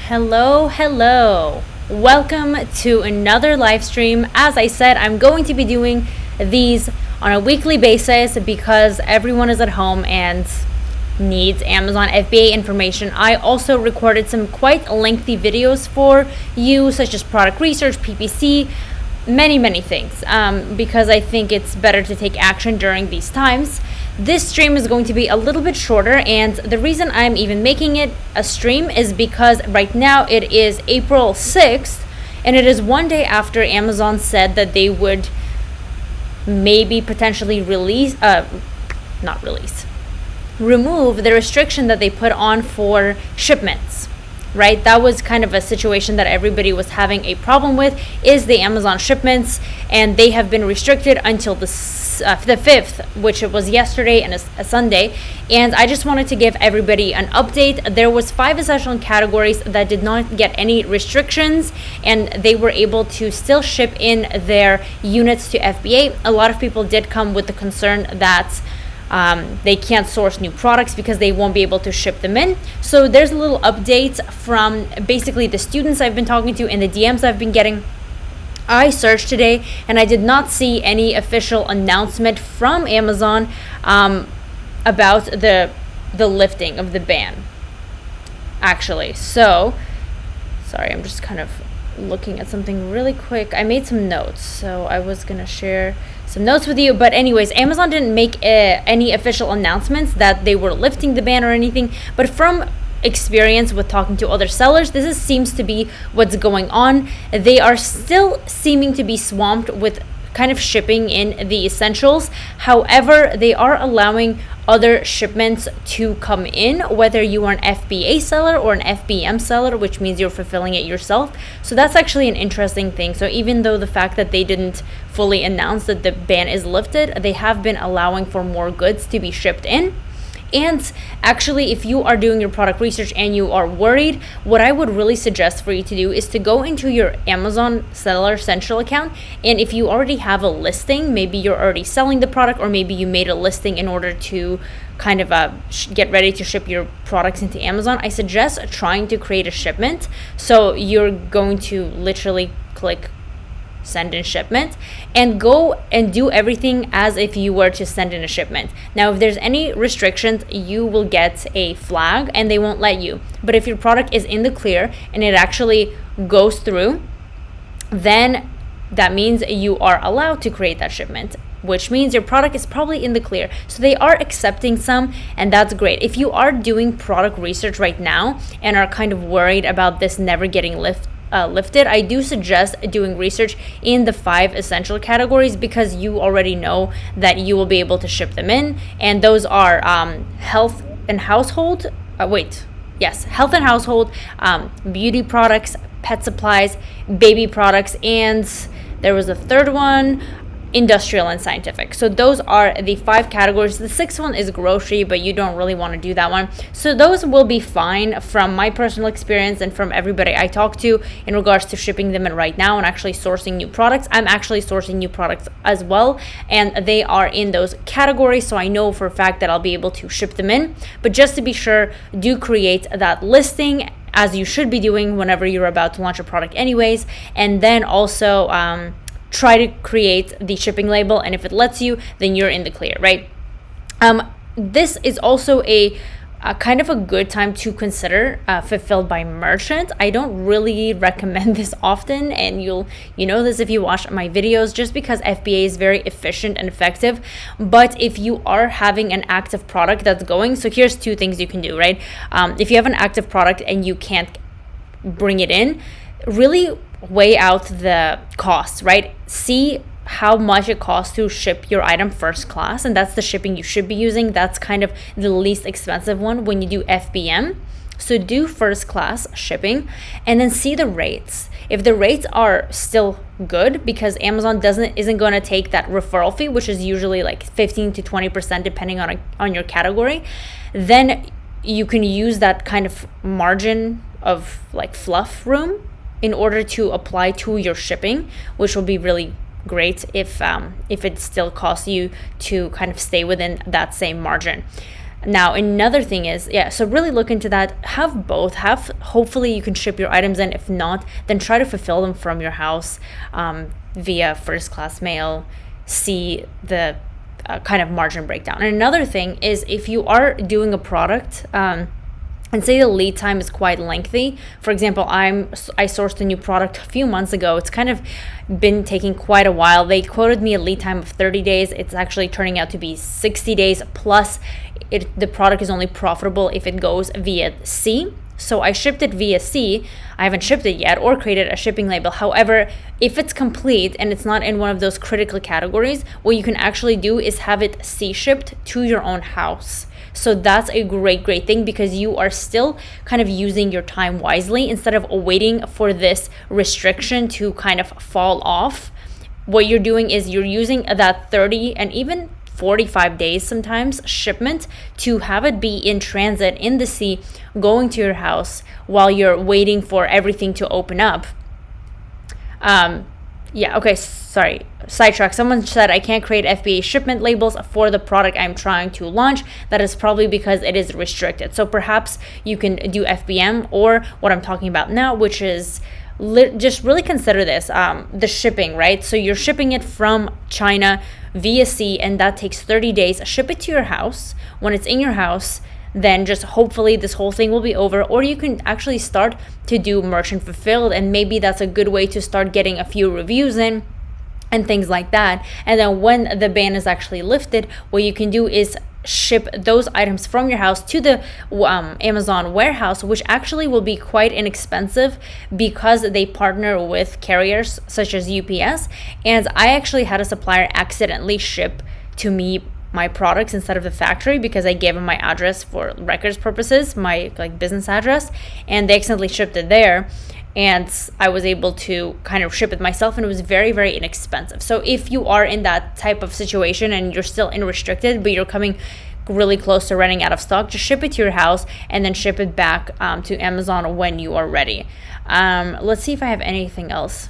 Hello. Welcome to another live stream. As I said, I'm going to be doing these on a weekly basis because everyone is at home and needs Amazon FBA information. I also recorded some quite lengthy videos for you, such as product research, PPC, many things, because I think it's better to take action during these times. This stream is going to be a little bit shorter, and the reason I'm even making it a stream is because right now it is April 6th, and it is one day after Amazon said that they would maybe potentially remove the restriction that they put on for shipments, right? That was kind of a situation that everybody was having a problem with, is the Amazon shipments, and they have been restricted until the 5th, which it was yesterday and a Sunday. And I just wanted to give everybody an update. There was 5 essential categories that did not get any restrictions, and they were able to still ship in their units to FBA. A lot of people did come with the concern that they can't source new products because they won't be able to ship them in. So there's a little update from basically the students I've been talking to and the DMs I've been getting. I searched today and I did not see any official announcement from Amazon about the lifting of the ban, actually. So, sorry, I'm just kind of looking at something really quick. I made some notes, so I was going to share some notes with you. But anyways, Amazon didn't make any official announcements that they were lifting the ban or anything. But from experience with talking to other sellers, seems to be what's going on. They are still seeming to be swamped with kind of shipping in the essentials. However, they are allowing other shipments to come in, whether you are an FBA seller or an FBM seller, which means you're fulfilling it yourself. So that's actually an interesting thing. So even though the fact that they didn't fully announce that the ban is lifted, they have been allowing for more goods to be shipped in. And actually, if you are doing your product research and you are worried, what I would really suggest for you to do is to go into your Amazon Seller Central account. And if you already have a listing, maybe you're already selling the product, or maybe you made a listing in order to kind of get ready to ship your products into Amazon, I suggest trying to create a shipment. So you're going to literally click send in shipment and go and do everything as if you were to send in a shipment. Now, if there's any restrictions, you will get a flag and they won't let you. But if your product is in the clear and it actually goes through, then that means you are allowed to create that shipment, which means your product is probably in the clear. So they are accepting some, and that's great. If you are doing product research right now and are kind of worried about this never getting lifted, I do suggest doing research in the 5 essential categories, because you already know that you will be able to ship them in, and those are health and household, health and household, beauty products, pet supplies, baby products, and there was a third one, industrial and scientific. So those are the 5 categories. The 6th one is grocery, but you don't really want to do that one. So those will be fine from my personal experience and from everybody I talk to in regards to shipping them in right now and actually sourcing new products. I'm actually sourcing new products as well, and they are in those categories, so I know for a fact that I'll be able to ship them in. But just to be sure, do create that listing, as you should be doing whenever you're about to launch a product anyways, and then also try to create the shipping label, and if it lets you, then you're in the clear, right? This is also a kind of a good time to consider fulfilled by merchant. I don't really recommend this often, and you know this if you watch my videos, just because FBA is very efficient and effective. But if you are having an active product that's going, so here's 2 things you can do, right? If you have an active product and you can't bring it in, really weigh out the costs, right? See how much it costs to ship your item first class, and that's the shipping you should be using. That's kind of the least expensive one when you do FBM. So do first class shipping and then see the rates. If the rates are still good, because Amazon isn't going to take that referral fee, which is usually like 15 to 20% depending on your category, then you can use that kind of margin of like fluff room in order to apply to your shipping, which will be really great if it still costs you to kind of stay within that same margin. Now, another thing is, so really look into that. Have both. Hopefully you can ship your items in. If not, then try to fulfill them from your house via first class mail. See the kind of margin breakdown. And another thing is, if you are doing a product, and say the lead time is quite lengthy. For example, I sourced a new product a few months ago. It's kind of been taking quite a while. They quoted me a lead time of 30 days. It's actually turning out to be 60 days plus. The product is only profitable if it goes via sea. So I shipped it via sea. I haven't shipped it yet or created a shipping label. However, if it's complete and it's not in one of those critical categories, what you can actually do is have it sea shipped to your own house. So that's a great thing, because you are still kind of using your time wisely instead of waiting for this restriction to kind of fall off. What you're doing is you're using that 30 and even 45 days sometimes shipment to have it be in transit in the sea, going to your house while you're waiting for everything to open up. Sorry, sidetrack. Someone said I can't create FBA shipment labels for the product I'm trying to launch. That is probably because it is restricted. So perhaps you can do FBM, or what I'm talking about now, which is just really consider this, the shipping, right? So you're shipping it from China via sea, and that takes 30 days. Ship it to your house. When it's in your house, then just hopefully this whole thing will be over. Or you can actually start to do merchant fulfilled, and maybe that's a good way to start getting a few reviews in and things like that. And then when the ban is actually lifted, what you can do is ship those items from your house to the Amazon warehouse, which actually will be quite inexpensive because they partner with carriers such as UPS. And I actually had a supplier accidentally ship to me my products instead of the factory because I gave them my address for records purposes, my business address, and they accidentally shipped it there. And I was able to kind of ship it myself, and it was very inexpensive. So if you are in that type of situation and you're still in restricted, but you're coming really close to running out of stock, just ship it to your house and then ship it back to Amazon when you are ready. Let's see if I have anything else.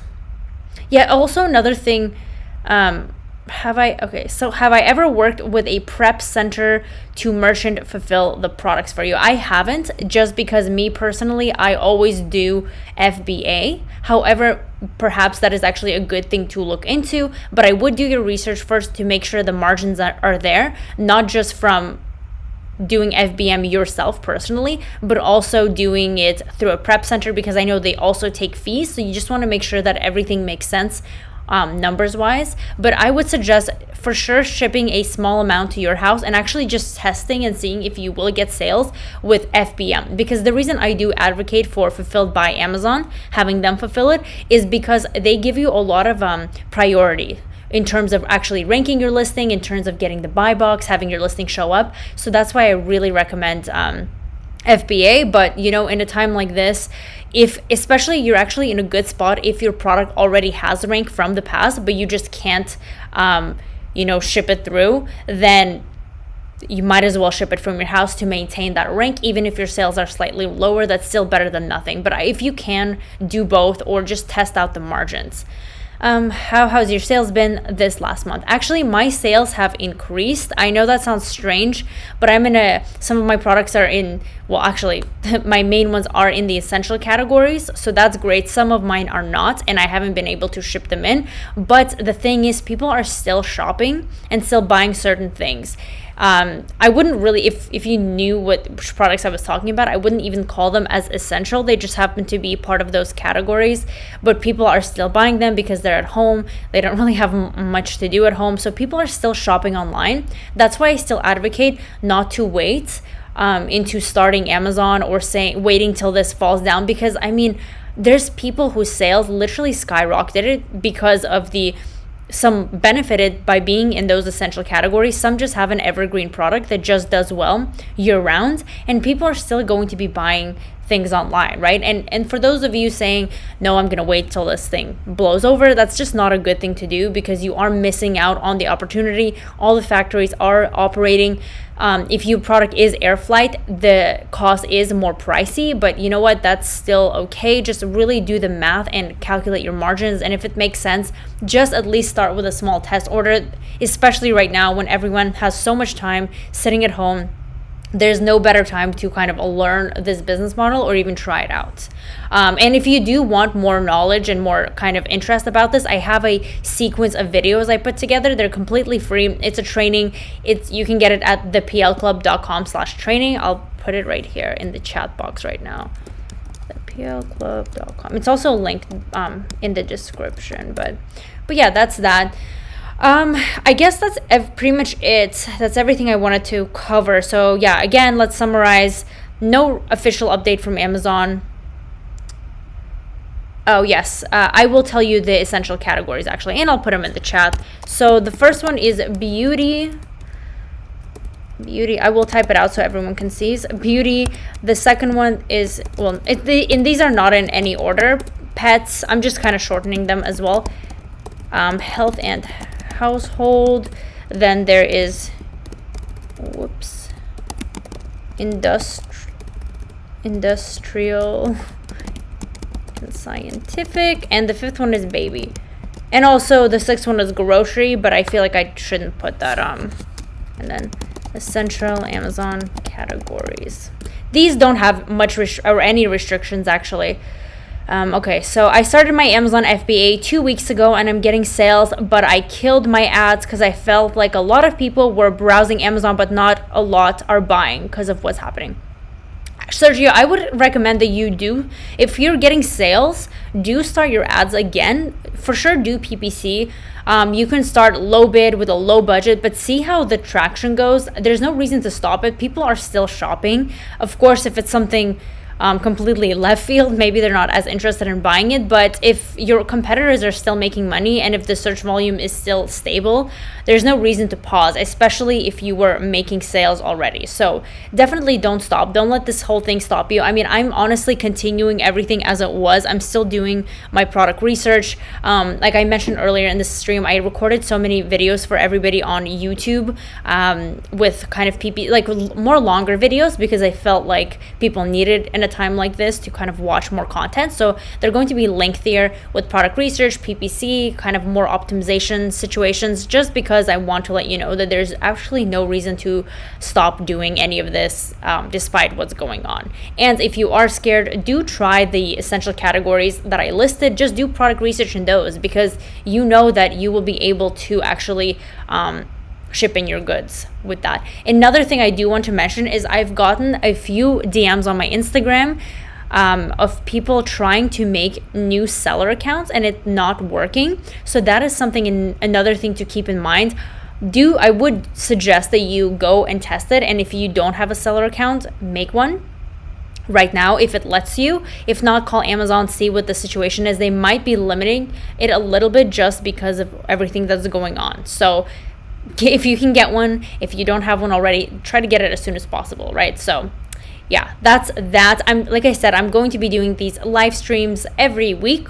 Also another thing, have I ever worked with a prep center to merchant fulfill the products for you? I haven't, just because me personally, I always do FBA. However, perhaps that is actually a good thing to look into, but I would do your research first to make sure the margins are there, not just from doing FBM yourself personally, but also doing it through a prep center, because I know they also take fees. So you just want to make sure that everything makes sense numbers wise. But I would suggest for sure shipping a small amount to your house and actually just testing and seeing if you will get sales with FBM. Because the reason I do advocate for Fulfilled by Amazon, having them fulfill it, is because they give you a lot of priority in terms of actually ranking your listing, in terms of getting the buy box, having your listing show up. So that's why I really recommend FBA. But in a time like this, if especially you're actually in a good spot, if your product already has a rank from the past but you just can't ship it through, then you might as well ship it from your house to maintain that rank. Even if your sales are slightly lower, that's still better than nothing. But if you can, do both or just test out the margins. How's your sales been this last month? Actually, my sales have increased. I know that sounds strange, but some of my products are my main ones are in the essential categories. So that's great. Some of mine are not, and I haven't been able to ship them in. But the thing is, people are still shopping and still buying certain things. I wouldn't really, if you knew what products I was talking about, I wouldn't even call them as essential. They just happen to be part of those categories, but people are still buying them because they're at home. They don't really have much to do at home. So people are still shopping online. That's why I still advocate not to wait into starting Amazon or waiting till this falls down, because there's people whose sales literally skyrocketed because of some benefited by being in those essential categories. Some just have an evergreen product that just does well year round, and people are still going to be buying things online, right? And for those of you saying, no, I'm gonna wait till this thing blows over, that's just not a good thing to do, because you are missing out on the opportunity. All the factories are operating. If your product is air flight, the cost is more pricey, but you know what? That's still okay. Just really do the math and calculate your margins. And if it makes sense, just at least start with a small test order, especially right now when everyone has so much time sitting at home there's no better time to kind of learn this business model or even try it out. And if you do want more knowledge and more kind of interest about this, I have a sequence of videos I put together. They're completely free. It's a training. You can get it at theplclub.com/training. I'll put it right here in the chat box right now. theplclub.com. It's also linked in the description. But yeah, that's that. I guess that's pretty much it. That's everything I wanted to cover. So yeah, again, let's summarize. No official update from Amazon. Oh yes, I will tell you the essential categories actually, and I'll put them in the chat. So the first one is beauty. I will type it out so everyone can see. Beauty. The second one is, well, and these are not in any order. Pets. I'm just kind of shortening them as well. Health and household. Then there is industrial and scientific, and the fifth one is baby, and also the sixth one is grocery, but I feel like I shouldn't put that and then essential Amazon categories. These don't have much or any restrictions actually. Okay, so I started my Amazon FBA 2 weeks ago and I'm getting sales, but I killed my ads because I felt like a lot of people were browsing Amazon, but not a lot are buying because of what's happening. Sergio, I would recommend that you do, if you're getting sales, do start your ads again. For sure, do PPC. You can start low bid with a low budget, but see how the traction goes. There's no reason to stop it. People are still shopping. Of course, if it's something completely left field, maybe they're not as interested in buying it. But if your competitors are still making money and if the search volume is still stable, there's no reason to pause, especially if you were making sales already. So definitely don't stop. Don't let this whole thing stop you. I mean, I'm honestly continuing everything as it was. I'm still doing my product research. Like I mentioned earlier in this stream, I recorded so many videos for everybody on YouTube with kind of like more longer videos because I felt like people needed in a time like this to kind of watch more content. So they're going to be lengthier with product research, PPC, kind of more optimization situations, just because I want to let you know that there's actually no reason to stop doing any of this despite what's going on. And if you are scared, do try the essential categories that I listed. Just do product research in those because you know that you will be able to actually ship in your goods with that. Another thing I do want to mention is I've gotten a few DMs on my Instagram of people trying to make new seller accounts and it not working. So that is something, another thing to keep in mind. I would suggest that you go and test it, and if you don't have a seller account, make one right now if it lets you. If not, call Amazon, see what the situation is. They might be limiting it a little bit just because of everything that's going on. So if you can get one, if you don't have one already, try to get it as soon as possible, right? So yeah, that's that. Like I said, I'm going to be doing these live streams every week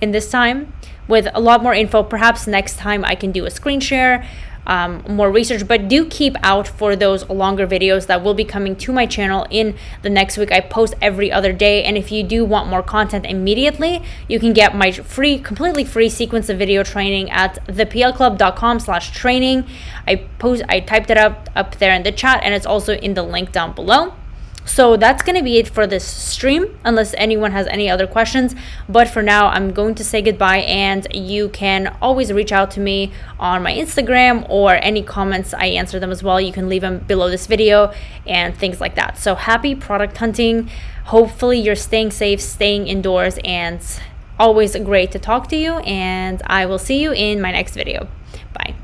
in this time with a lot more info. Perhaps next time I can do a screen share, more research, but do keep out for those longer videos that will be coming to my channel in the next week. I post every other day, and if you do want more content immediately, you can get my completely free sequence of video training at theplclub.com/training. I typed it up there in the chat, and it's also in the link down below. So that's going to be it for this stream, unless anyone has any other questions. But for now, I'm going to say goodbye, and you can always reach out to me on my Instagram, or any comments, I answer them as well. You can leave them below this video and things like that. So happy product hunting. Hopefully you're staying safe, staying indoors, and always great to talk to you. And I will see you in my next video. Bye.